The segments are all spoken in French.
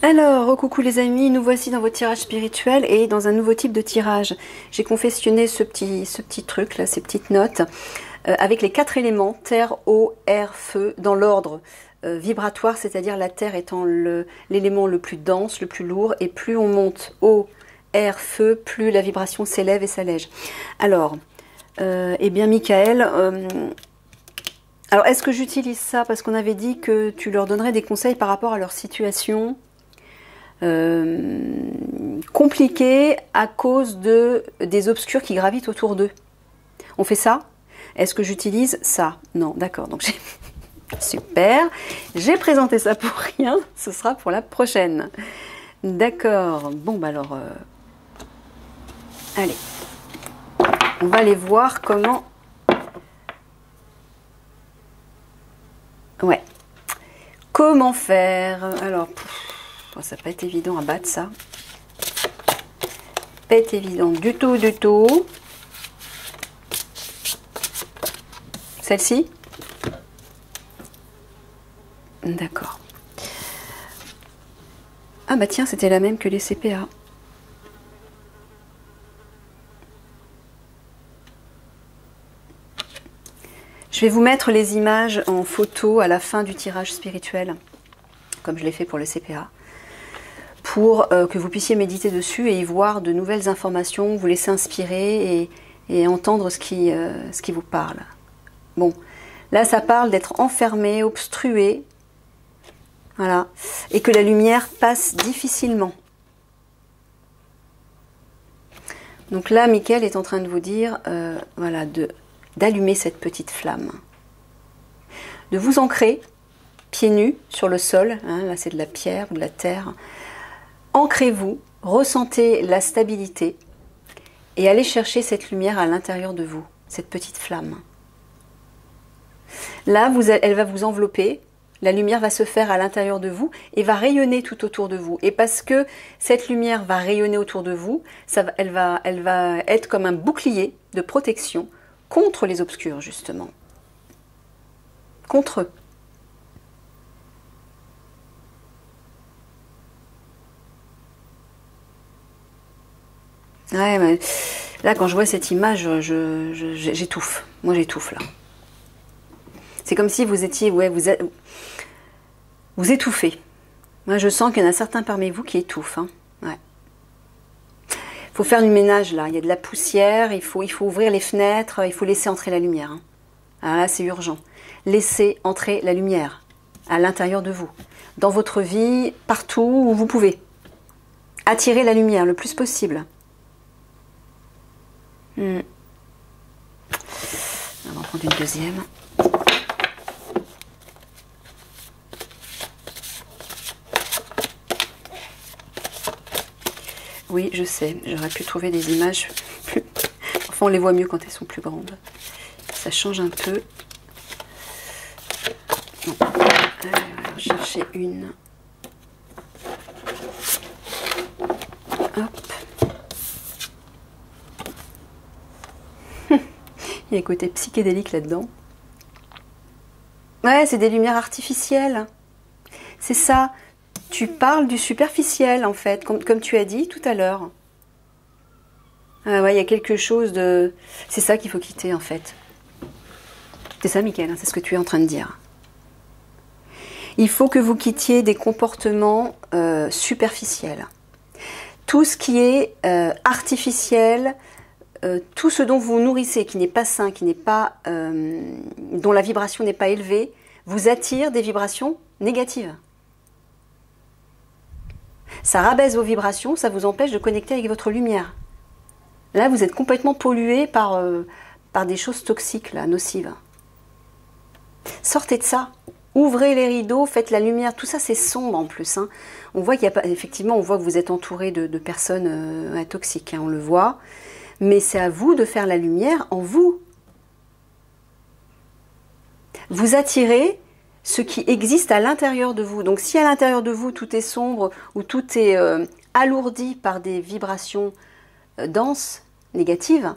Alors, coucou les amis, nous voici dans votre tirage spirituel et dans un nouveau type de tirage. J'ai confectionné ce petit truc là, ces petites notes, avec les 4 éléments, terre, eau, air, feu, dans l'ordre vibratoire, c'est-à-dire la terre étant l'élément le plus dense, le plus lourd, et plus on monte eau, air, feu, plus la vibration s'élève et s'allège. Alors, eh bien Michael, alors est-ce que j'utilise ça parce qu'on avait dit que tu leur donnerais des conseils par rapport à leur situation compliqué à cause des obscurs qui gravitent autour d'eux. On fait ça? Est-ce que j'utilise ça? Non, d'accord. Donc super. J'ai présenté ça pour rien. Ce sera pour la prochaine. D'accord. Bon, bah alors, allez. On va aller voir comment. Ouais. Comment faire? Alors. Ça va pas être évident à battre ça. Pas être évident du tout, du tout. Celle-ci? D'accord. Ah bah tiens, c'était la même que les CPA. Je vais vous mettre les images en photo à la fin du tirage spirituel, comme je l'ai fait pour le CPA. Pour que vous puissiez méditer dessus et y voir de nouvelles informations, vous laisser inspirer et entendre ce qui vous parle. Bon, là ça parle d'être enfermé, obstrué, voilà, et que la lumière passe difficilement. Donc là, Michael est en train de vous dire, voilà, d'allumer cette petite flamme, de vous ancrer pieds nus sur le sol, hein, là c'est de la pierre ou de la terre. Ancrez-vous, ressentez la stabilité et allez chercher cette lumière à l'intérieur de vous, cette petite flamme. Là, elle va vous envelopper, la lumière va se faire à l'intérieur de vous et va rayonner tout autour de vous. Et parce que cette lumière va rayonner autour de vous, elle va être comme un bouclier de protection contre les obscurs, justement. Contre eux. Ouais, mais là, quand je vois cette image, j'étouffe. Moi, j'étouffe, là. C'est comme si vous étiez... Ouais, vous étouffez. Moi, je sens qu'il y en a certains parmi vous qui étouffent. Hein. Ouais. Il faut faire du ménage, là. Il y a de la poussière, il faut ouvrir les fenêtres, il faut laisser entrer la lumière. Hein. Alors là, c'est urgent. Laissez entrer la lumière à l'intérieur de vous. Dans votre vie, partout où vous pouvez. Attirez la lumière le plus possible. On va en prendre une deuxième. Oui, je sais, j'aurais pu trouver des images plus... Enfin, on les voit mieux quand elles sont plus grandes. Ça change un peu. Bon. Allez, on va en chercher une. Hop. Il y a un côté psychédélique là-dedans. Ouais, c'est des lumières artificielles. C'est ça. Tu parles du superficiel, en fait, comme tu as dit tout à l'heure. Ah ouais, il y a quelque chose de... C'est ça qu'il faut quitter, en fait. C'est ça, Michael, hein, c'est ce que tu es en train de dire. Il faut que vous quittiez des comportements superficiels. Tout ce qui est artificiel... tout ce dont vous nourrissez, qui n'est pas sain, qui n'est pas, dont la vibration n'est pas élevée, vous attire des vibrations négatives. Ça rabaisse vos vibrations, ça vous empêche de connecter avec votre lumière. Là, vous êtes complètement pollué par des choses toxiques, là, nocives. Sortez de ça. Ouvrez les rideaux, faites la lumière. Tout ça, c'est sombre en plus. Hein. On voit qu'il y a pas, effectivement, on voit que vous êtes entouré de personnes toxiques. Hein, on le voit. Mais c'est à vous de faire la lumière en vous. Vous attirez ce qui existe à l'intérieur de vous. Donc si à l'intérieur de vous tout est sombre ou tout est alourdi par des vibrations denses, négatives,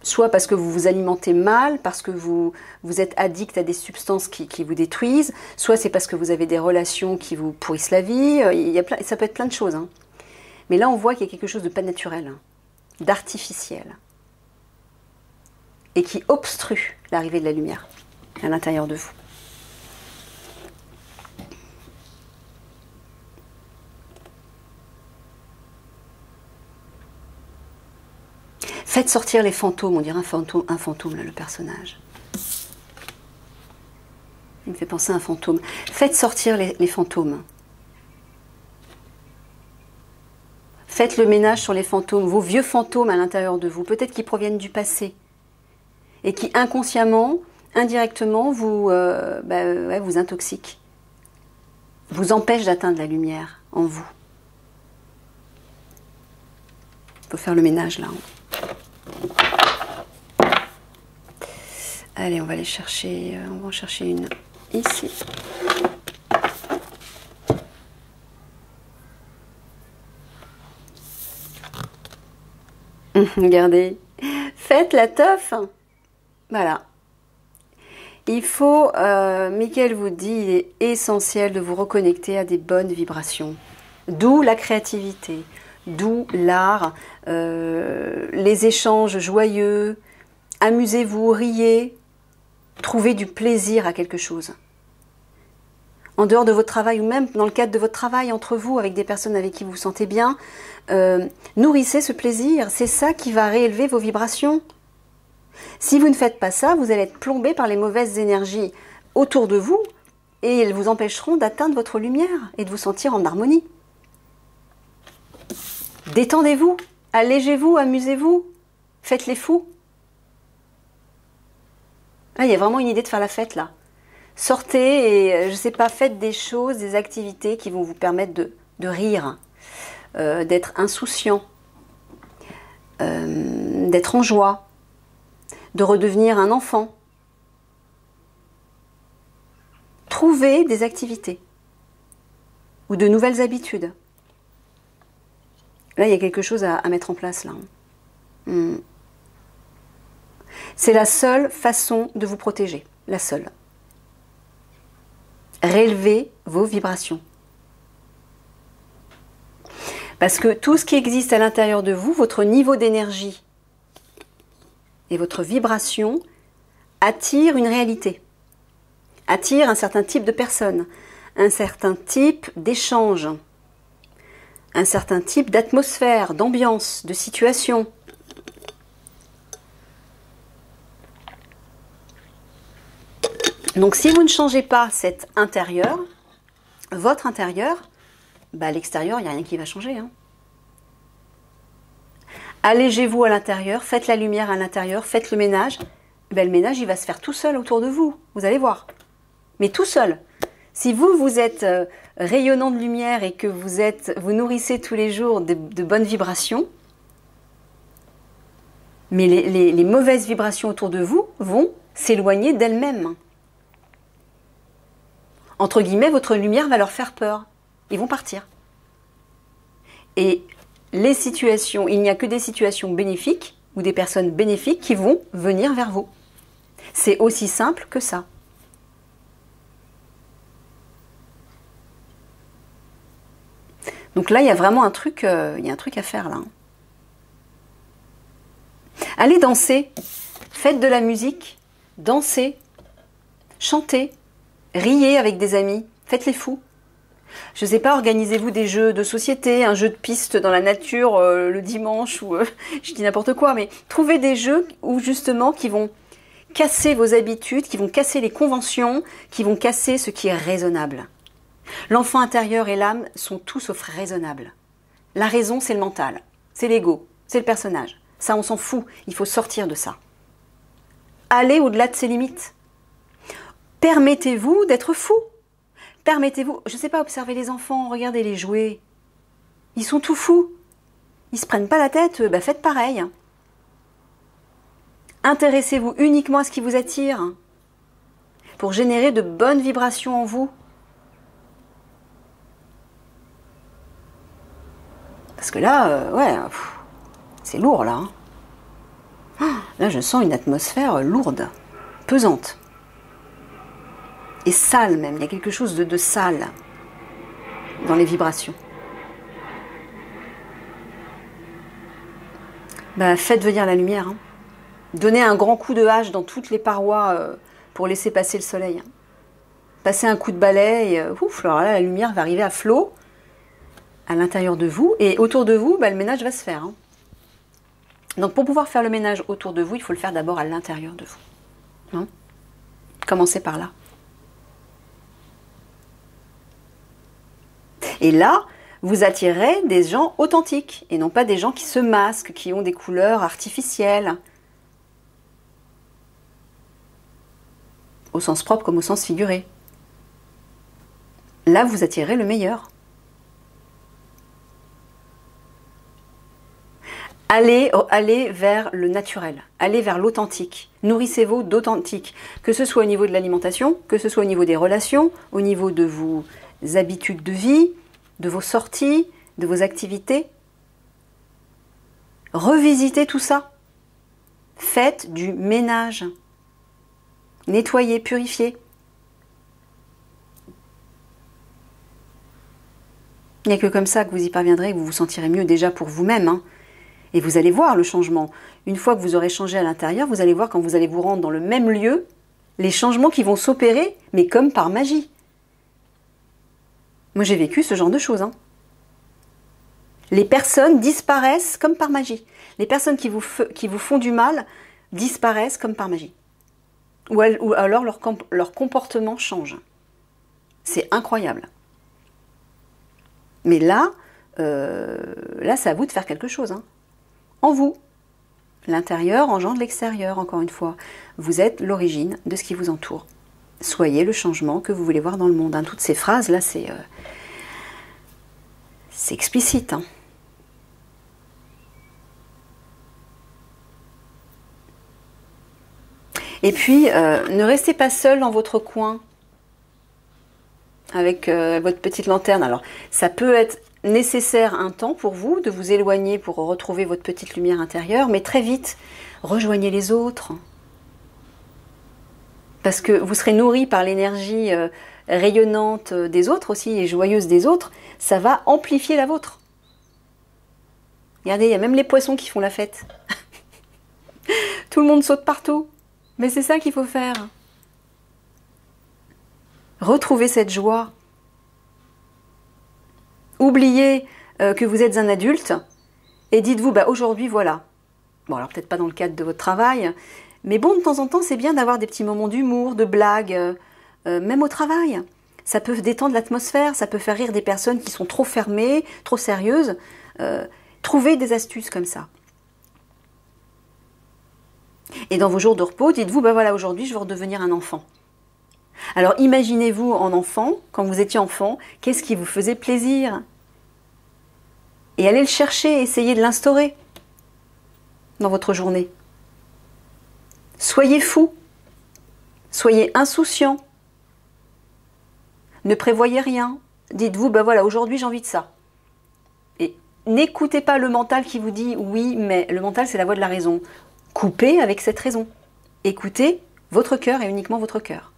soit parce que vous vous alimentez mal, parce que vous êtes addict à des substances qui vous détruisent, soit c'est parce que vous avez des relations qui vous pourrissent la vie. Ça peut être plein de choses. Hein. Mais là, on voit qu'il y a quelque chose de pas naturel, hein, d'artificiel, et qui obstrue l'arrivée de la lumière à l'intérieur de vous. Faites sortir les fantômes, on dirait un fantôme là, le personnage. Il me fait penser à un fantôme. Faites sortir les fantômes. Faites le ménage sur les fantômes, vos vieux fantômes à l'intérieur de vous, peut-être qu'ils proviennent du passé, et qui inconsciemment, indirectement, vous intoxiquent, vous empêchent d'atteindre la lumière en vous. Il faut faire le ménage là. Allez, on va aller chercher, on va en chercher une ici. Regardez, faites la teuf. Voilà. Il faut, Michael vous dit, il est essentiel de vous reconnecter à des bonnes vibrations. D'où la créativité, d'où l'art, les échanges joyeux, amusez-vous, riez, trouvez du plaisir à quelque chose. En dehors de votre travail ou même dans le cadre de votre travail entre vous, avec des personnes avec qui vous vous sentez bien, nourrissez ce plaisir, c'est ça qui va réélever vos vibrations. Si vous ne faites pas ça, vous allez être plombé par les mauvaises énergies autour de vous et elles vous empêcheront d'atteindre votre lumière et de vous sentir en harmonie. Détendez-vous, allégez-vous, amusez-vous, faites les fous. Ah, il y a vraiment une idée de faire la fête là. Sortez et, je ne sais pas, faites des choses, des activités qui vont vous permettre de rire, d'être insouciant, d'être en joie, de redevenir un enfant. Trouvez des activités ou de nouvelles habitudes. Là, il y a quelque chose à mettre en place là. C'est la seule façon de vous protéger, la seule. Rélevez vos vibrations. Parce que tout ce qui existe à l'intérieur de vous, votre niveau d'énergie et votre vibration attire une réalité, attire un certain type de personnes, un certain type d'échange, un certain type d'atmosphère, d'ambiance, de situation. Donc si vous ne changez pas cet intérieur, votre intérieur, à l'extérieur, il n'y a rien qui va changer. Hein. Allégez-vous à l'intérieur, faites la lumière à l'intérieur, faites le ménage. Le ménage, il va se faire tout seul autour de vous, vous allez voir. Mais tout seul. Si vous êtes rayonnant de lumière et que vous nourrissez tous les jours de bonnes vibrations, mais les mauvaises vibrations autour de vous vont s'éloigner d'elles-mêmes. Entre guillemets, votre lumière va leur faire peur. Ils vont partir. Et les situations, il n'y a que des situations bénéfiques ou des personnes bénéfiques qui vont venir vers vous. C'est aussi simple que ça. Donc là, il y a vraiment un truc à faire là. Allez danser, faites de la musique, dansez, chantez, riez avec des amis, faites les fous. Je ne sais pas, organisez-vous des jeux de société, un jeu de piste dans la nature le dimanche, ou je dis n'importe quoi, mais trouvez des jeux où justement qui vont casser vos habitudes, qui vont casser les conventions, qui vont casser ce qui est raisonnable. L'enfant intérieur et l'âme sont tout sauf raisonnables. La raison, c'est le mental, c'est l'ego, c'est le personnage. Ça, on s'en fout, il faut sortir de ça. Allez au-delà de ses limites. Permettez-vous d'être fou. Permettez-vous, je ne sais pas, observer les enfants, regardez les jouer. Ils sont tout fous. Ils se prennent pas la tête, faites pareil. Intéressez-vous uniquement à ce qui vous attire pour générer de bonnes vibrations en vous. Parce que là, c'est lourd là. Là, je sens une atmosphère lourde, pesante. Et sale même, il y a quelque chose de sale dans les vibrations. Bah, faites venir la lumière. Hein. Donnez un grand coup de hache dans toutes les parois pour laisser passer le soleil. Passez un coup de balai et ouf, alors là, la lumière va arriver à flot à l'intérieur de vous. Et autour de vous, bah, le ménage va se faire. Hein. Donc pour pouvoir faire le ménage autour de vous, il faut le faire d'abord à l'intérieur de vous. Hein. Commencez par là. Et là, vous attirez des gens authentiques et non pas des gens qui se masquent, qui ont des couleurs artificielles. Au sens propre comme au sens figuré. Là, vous attirez le meilleur. Allez vers le naturel, allez vers l'authentique. Nourrissez-vous d'authentique, que ce soit au niveau de l'alimentation, que ce soit au niveau des relations, au niveau de vos habitudes de vie, de vos sorties, de vos activités. Revisitez tout ça. Faites du ménage. Nettoyez, purifiez. Il n'y a que comme ça que vous y parviendrez, que vous vous sentirez mieux déjà pour vous-même. Hein. Et vous allez voir le changement. Une fois que vous aurez changé à l'intérieur, vous allez voir quand vous allez vous rendre dans le même lieu, les changements qui vont s'opérer, mais comme par magie. Moi, j'ai vécu ce genre de choses. Hein. Les personnes disparaissent comme par magie. Les personnes qui vous font du mal disparaissent comme par magie. Ou alors leur comportement change. C'est incroyable. Mais là, c'est à vous de faire quelque chose. Hein. En vous. L'intérieur engendre l'extérieur, encore une fois. Vous êtes l'origine de ce qui vous entoure. Soyez le changement que vous voulez voir dans le monde. Hein. Toutes ces phrases-là, c'est explicite. Hein. Et puis, ne restez pas seul dans votre coin avec votre petite lanterne. Alors, ça peut être nécessaire un temps pour vous de vous éloigner pour retrouver votre petite lumière intérieure, mais très vite, rejoignez les autres. Parce que vous serez nourri par l'énergie rayonnante des autres aussi, et joyeuse des autres, ça va amplifier la vôtre. Regardez, il y a même les poissons qui font la fête. Tout le monde saute partout. Mais c'est ça qu'il faut faire. Retrouvez cette joie. Oubliez que vous êtes un adulte et dites-vous, bah, aujourd'hui, voilà. Bon, alors peut-être pas dans le cadre de votre travail, mais bon, de temps en temps, c'est bien d'avoir des petits moments d'humour, de blagues, même au travail. Ça peut détendre l'atmosphère, ça peut faire rire des personnes qui sont trop fermées, trop sérieuses. Trouvez des astuces comme ça. Et dans vos jours de repos, dites-vous, ben voilà, aujourd'hui, je veux redevenir un enfant. Alors, imaginez-vous en enfant, quand vous étiez enfant, qu'est-ce qui vous faisait plaisir? Et allez le chercher, essayez de l'instaurer dans votre journée. Soyez fou, soyez insouciant, ne prévoyez rien. Dites-vous, ben voilà, aujourd'hui, j'ai envie de ça. Et n'écoutez pas le mental qui vous dit, oui, mais le mental, c'est la voix de la raison. Coupez avec cette raison. Écoutez votre cœur et uniquement votre cœur.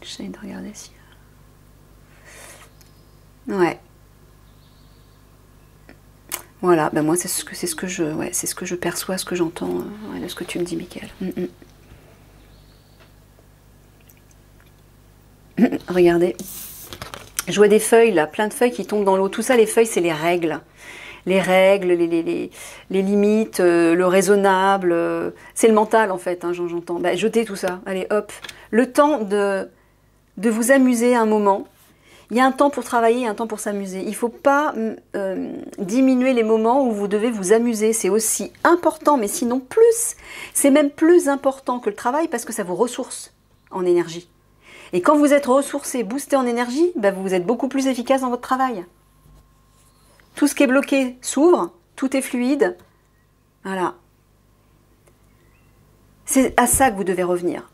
J'essaie de regarder si... Ouais. Voilà, ben moi c'est ce que je perçois, ce que j'entends de ce que tu me dis, Mickaël. Regardez. Je vois des feuilles là, plein de feuilles qui tombent dans l'eau. Tout ça, les feuilles, c'est les règles. Les règles, les limites, le raisonnable. C'est le mental en fait, hein, j'entends. Bah, jetez tout ça. Allez, hop. Le temps de vous amuser un moment. Il y a un temps pour travailler, un temps pour s'amuser. Il ne faut pas diminuer les moments où vous devez vous amuser. C'est aussi important, mais sinon plus. C'est même plus important que le travail parce que ça vous ressource en énergie. Et quand vous êtes ressourcé, boosté en énergie, bah vous êtes beaucoup plus efficace dans votre travail. Tout ce qui est bloqué s'ouvre, tout est fluide. Voilà. C'est à ça que vous devez revenir.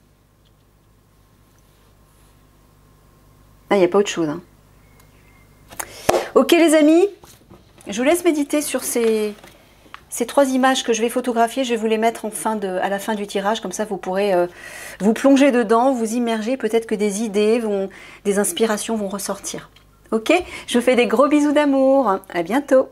Là, il n'y a pas autre chose. Hein. Ok les amis, je vous laisse méditer sur ces 3 images que je vais photographier. Je vais vous les mettre à la fin du tirage, comme ça vous pourrez vous plonger dedans, vous immerger, peut-être que des idées, des inspirations vont ressortir. Ok, je vous fais des gros bisous d'amour, à bientôt.